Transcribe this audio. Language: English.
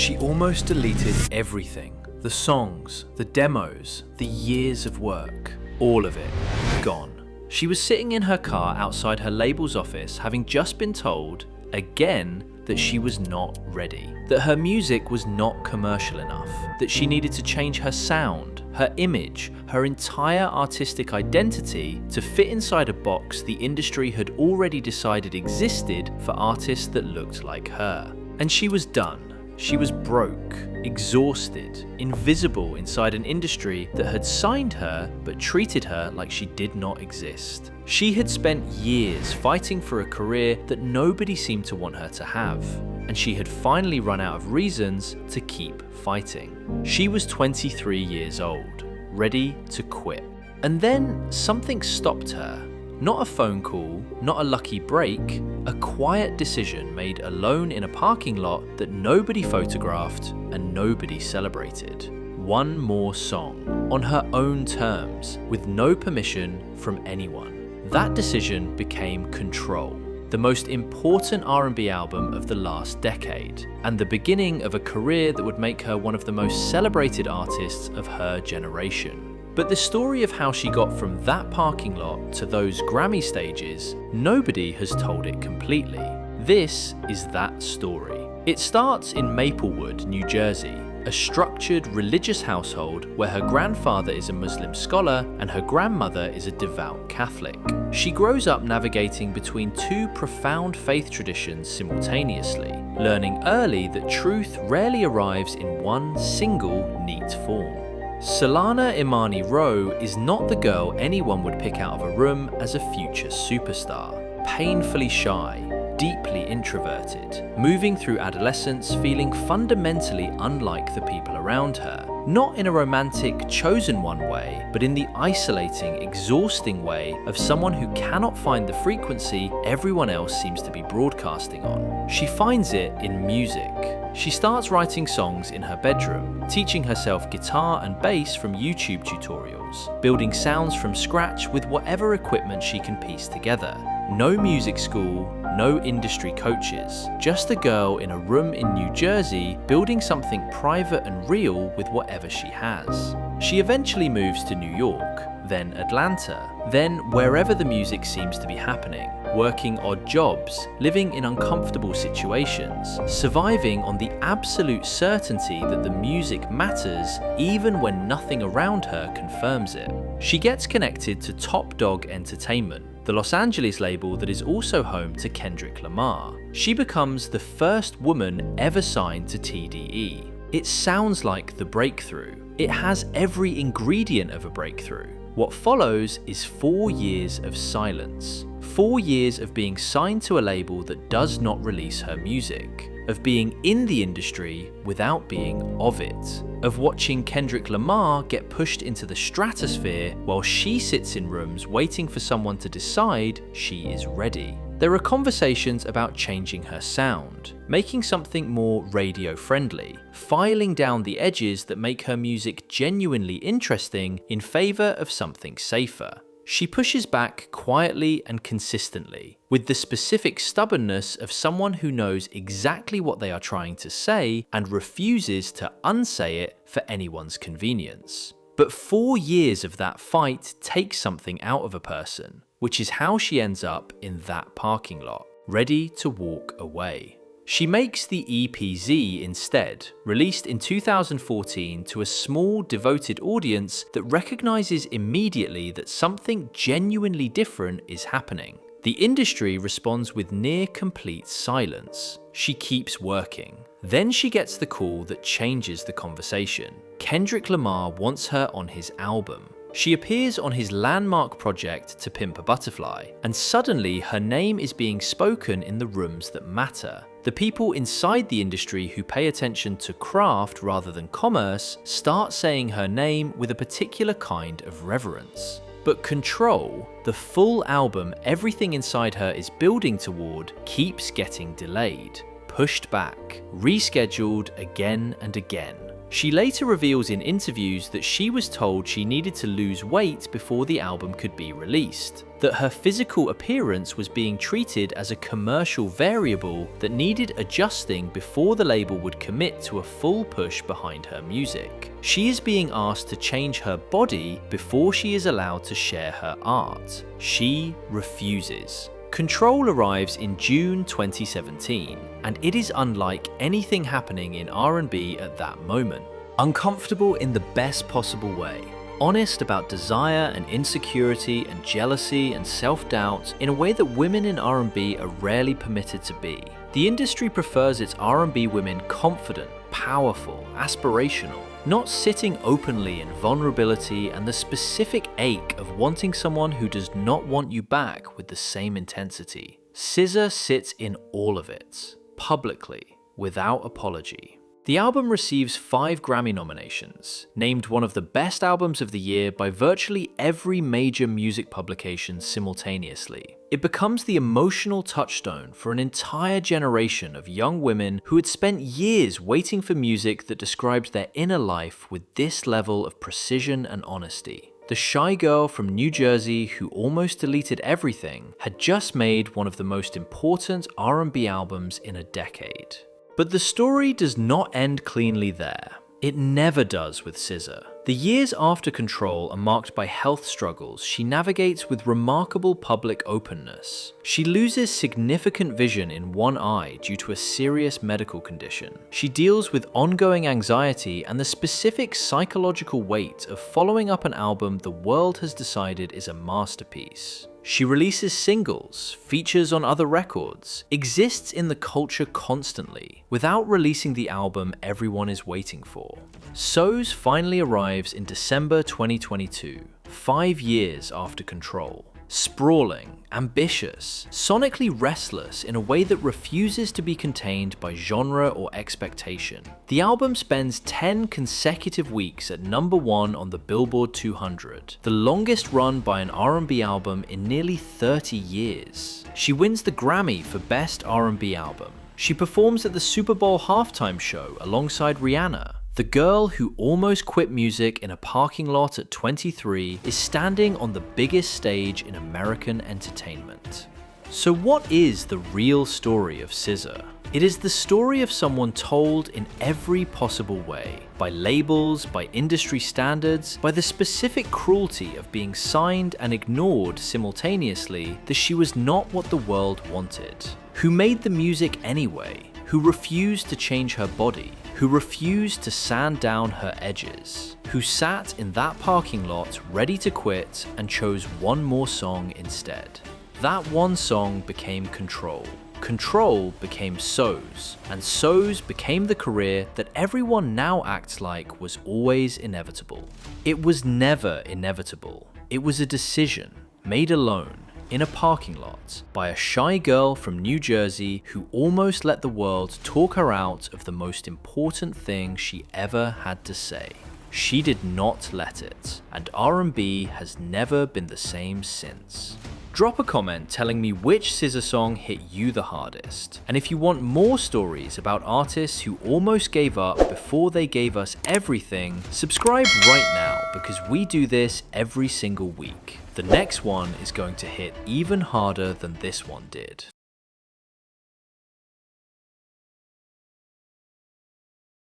She almost deleted everything. The songs, the demos, the years of work. All of it gone. She was sitting in her car outside her label's office, having just been told, again, that she was not ready. That her music was not commercial enough. That she needed to change her sound, her image, her entire artistic identity to fit inside a box the industry had already decided existed for artists that looked like her. And she was done. She was broke, exhausted, invisible inside an industry that had signed her but treated her like she did not exist. She had spent years fighting for a career that nobody seemed to want her to have, and she had finally run out of reasons to keep fighting. She was 23 years old, ready to quit. And then something stopped her. Not a phone call, not a lucky break, a quiet decision made alone in a parking lot that nobody photographed and nobody celebrated. One more song, on her own terms, with no permission from anyone. That decision became Ctrl, the most important R&B album of the last decade, and the beginning of a career that would make her one of the most celebrated artists of her generation. But the story of how she got from that parking lot to those Grammy stages, nobody has told it completely. This is that story. It starts in Maplewood, New Jersey, a structured religious household where her grandfather is a Muslim scholar and her grandmother is a devout Catholic. She grows up navigating between two profound faith traditions simultaneously, learning early that truth rarely arrives in one single neat form. Solána Imani Rowe is not the girl anyone would pick out of a room as a future superstar. Painfully shy, deeply introverted, moving through adolescence feeling fundamentally unlike the people around her. Not in a romantic, chosen one way, but in the isolating, exhausting way of someone who cannot find the frequency everyone else seems to be broadcasting on. She finds it in music. She starts writing songs in her bedroom, teaching herself guitar and bass from YouTube tutorials, building sounds from scratch with whatever equipment she can piece together. No music school, no industry coaches, just a girl in a room in New Jersey building something private and real with whatever she has. She eventually moves to New York, then Atlanta, then wherever the music seems to be happening, working odd jobs, living in uncomfortable situations, surviving on the absolute certainty that the music matters even when nothing around her confirms it. She gets connected to Top Dog Entertainment, the Los Angeles label that is also home to Kendrick Lamar. She becomes the first woman ever signed to TDE. It sounds like the breakthrough. It has every ingredient of a breakthrough. What follows is 4 years of silence. 4 years of being signed to a label that does not release her music. Of being in the industry without being of it. Of watching Kendrick Lamar get pushed into the stratosphere while she sits in rooms waiting for someone to decide she is ready. There are conversations about changing her sound, making something more radio-friendly, filing down the edges that make her music genuinely interesting in favour of something safer. She pushes back quietly and consistently, with the specific stubbornness of someone who knows exactly what they are trying to say and refuses to unsay it for anyone's convenience. But 4 years of that fight takes something out of a person, which is how she ends up in that parking lot, ready to walk away. She makes the EPZ instead, released in 2014 to a small, devoted audience that recognizes immediately that something genuinely different is happening. The industry responds with near complete silence. She keeps working. Then she gets the call that changes the conversation. Kendrick Lamar wants her on his album. She appears on his landmark project To Pimp a Butterfly, and suddenly her name is being spoken in the rooms that matter. The people inside the industry who pay attention to craft rather than commerce start saying her name with a particular kind of reverence. But Ctrl, the full album everything inside her is building toward, keeps getting delayed, pushed back, rescheduled again and again. She later reveals in interviews that she was told she needed to lose weight before the album could be released, that her physical appearance was being treated as a commercial variable that needed adjusting before the label would commit to a full push behind her music. She is being asked to change her body before she is allowed to share her art. She refuses. Ctrl arrives in June 2017, and it is unlike anything happening in R&B at that moment. Uncomfortable in the best possible way. Honest about desire and insecurity and jealousy and self-doubt in a way that women in R&B are rarely permitted to be. The industry prefers its R&B women confident, powerful, aspirational, not sitting openly in vulnerability and the specific ache of wanting someone who does not want you back with the same intensity. SZA sits in all of it, publicly, without apology. The album receives 5 Grammy nominations, named one of the best albums of the year by virtually every major music publication simultaneously. It becomes the emotional touchstone for an entire generation of young women who had spent years waiting for music that described their inner life with this level of precision and honesty. The shy girl from New Jersey who almost deleted everything had just made one of the most important R&B albums in a decade. But the story does not end cleanly there. It never does with SZA. The years after Ctrl are marked by health struggles she navigates with remarkable public openness. She loses significant vision in one eye due to a serious medical condition. She deals with ongoing anxiety and the specific psychological weight of following up an album the world has decided is a masterpiece. She releases singles, features on other records, exists in the culture constantly, without releasing the album everyone is waiting for. SOS finally arrives in December 2022, 5 years after Ctrl. Sprawling, ambitious, sonically restless in a way that refuses to be contained by genre or expectation. The album spends 10 consecutive weeks at #1 on the Billboard 200, the longest run by an R&B album in nearly 30 years. She wins the Grammy for Best R&B Album. She performs at the Super Bowl halftime show alongside Rihanna. The girl who almost quit music in a parking lot at 23 is standing on the biggest stage in American entertainment. So what is the real story of SZA? It is the story of someone told in every possible way, by labels, by industry standards, by the specific cruelty of being signed and ignored simultaneously that she was not what the world wanted, who made the music anyway, who refused to change her body, who refused to sand down her edges, who sat in that parking lot ready to quit and chose one more song instead. That one song became Ctrl. Ctrl became SOS, and SOS became the career that everyone now acts like was always inevitable. It was never inevitable. It was a decision, made alone, in a parking lot, by a shy girl from New Jersey who almost let the world talk her out of the most important thing she ever had to say. She did not let it, and R&B has never been the same since. Drop a comment telling me which SZA song hit you the hardest. And if you want more stories about artists who almost gave up before they gave us everything, subscribe right now because we do this every single week. The next one is going to hit even harder than this one did.